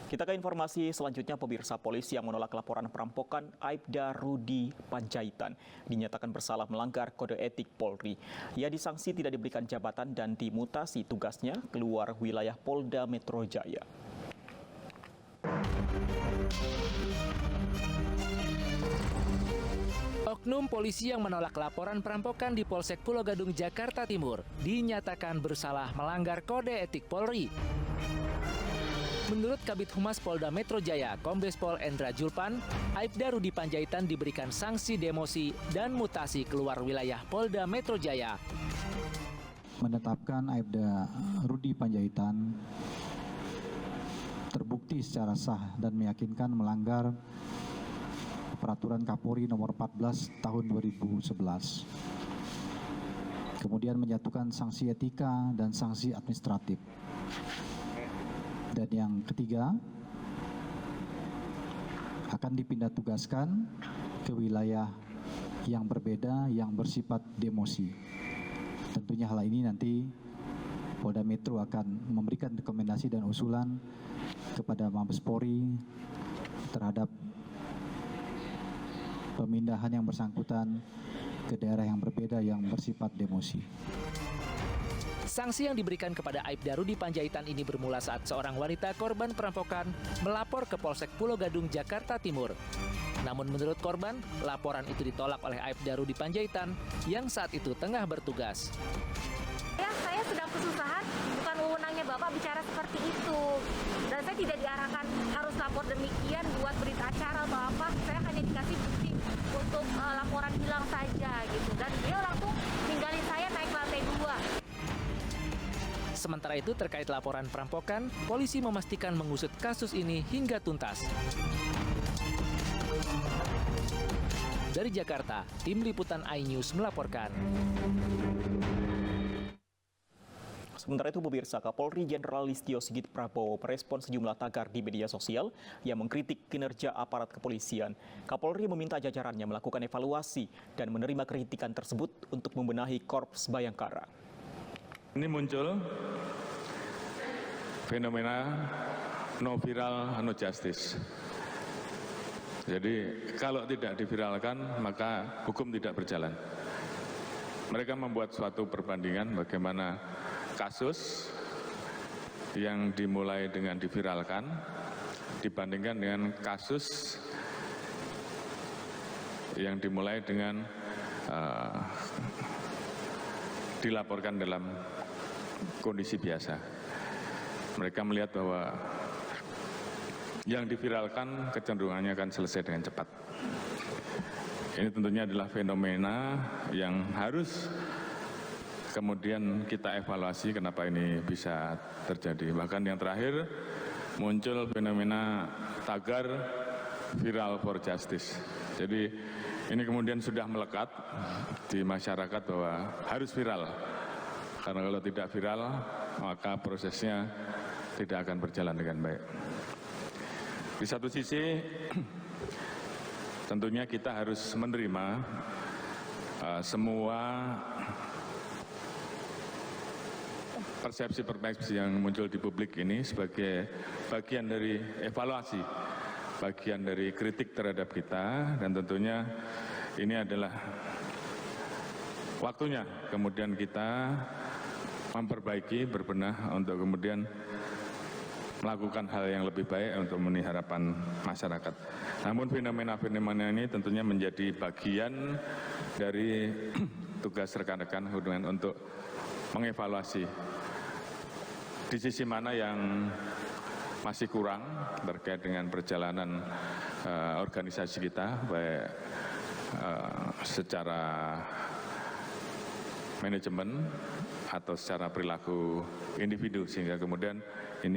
Kita ke informasi selanjutnya, pemirsa. Polisi yang menolak laporan perampokan Aibda Rudi Panjaitan dinyatakan bersalah melanggar kode etik Polri. Ia disanksi tidak diberikan jabatan dan dimutasi tugasnya keluar wilayah Polda Metro Jaya. Oknum polisi yang menolak laporan perampokan di Polsek Pulau Gadung, Jakarta Timur dinyatakan bersalah melanggar kode etik Polri. Menurut Kabid Humas Polda Metro Jaya, Kombes Pol Endra Julpan, Aibda Rudi Panjaitan diberikan sanksi demosi dan mutasi keluar wilayah Polda Metro Jaya. Menetapkan Aibda Rudi Panjaitan terbukti secara sah dan meyakinkan melanggar Peraturan Kapolri Nomor 14 Tahun 2011. Kemudian menyatukan sanksi etika dan sanksi administratif. Dan yang ketiga, akan dipindah tugaskan ke wilayah yang berbeda yang bersifat demosi. Tentunya hal ini nanti Polda Metro akan memberikan rekomendasi dan usulan kepada Mabes Polri terhadap pemindahan yang bersangkutan ke daerah yang berbeda yang bersifat demosi. Sanksi yang diberikan kepada Aibda Rudi Panjaitan ini bermula saat seorang wanita korban perampokan melapor ke Polsek Pulau Gadung, Jakarta Timur. Namun menurut korban, laporan itu ditolak oleh Aibda Rudi Panjaitan yang saat itu tengah bertugas. Ya, saya sedang kesusahan, bukan wewenangnya Bapak bicara seperti itu. Dan saya tidak diarahkan harus lapor demikian buat berita acara atau apa. Saya hanya dikasih bukti untuk laporan hilang saja gitu. Dan beliau langsung ninggalin saya naik lantai 2. Sementara itu terkait laporan perampokan, polisi memastikan mengusut kasus ini hingga tuntas. Dari Jakarta, Tim Liputan iNews melaporkan. Sementara itu, pemirsa, Kapolri Jenderal Listio Sigit Prabowo merespon sejumlah tagar di media sosial yang mengkritik kinerja aparat kepolisian. Kapolri meminta jajarannya melakukan evaluasi dan menerima kritikan tersebut untuk membenahi Korps Bayangkara. Ini muncul fenomena no viral, no justice. Jadi kalau tidak diviralkan maka hukum tidak berjalan. Mereka membuat suatu perbandingan bagaimana kasus yang dimulai dengan diviralkan dibandingkan dengan kasus yang dimulai dengan dilaporkan dalam kondisi biasa. Mereka melihat bahwa yang diviralkan kecenderungannya akan selesai dengan cepat. Ini tentunya adalah fenomena yang harus kemudian kita evaluasi kenapa ini bisa terjadi. Bahkan yang terakhir muncul fenomena tagar viral for justice. Jadi ini kemudian sudah melekat di masyarakat bahwa harus viral. Karena kalau tidak viral, maka prosesnya tidak akan berjalan dengan baik. Di satu sisi, tentunya kita harus menerima semua persepsi-persepsi yang muncul di publik ini sebagai bagian dari evaluasi, bagian dari kritik terhadap kita, dan tentunya ini adalah waktunya kemudian kita memperbaiki, berbenah untuk kemudian melakukan hal yang lebih baik untuk memenuhi harapan masyarakat. Namun fenomena-fenomena ini tentunya menjadi bagian dari tugas rekan-rekan untuk mengevaluasi di sisi mana yang masih kurang terkait dengan perjalanan organisasi kita, baik secara manajemen atau secara perilaku individu, sehingga kemudian ini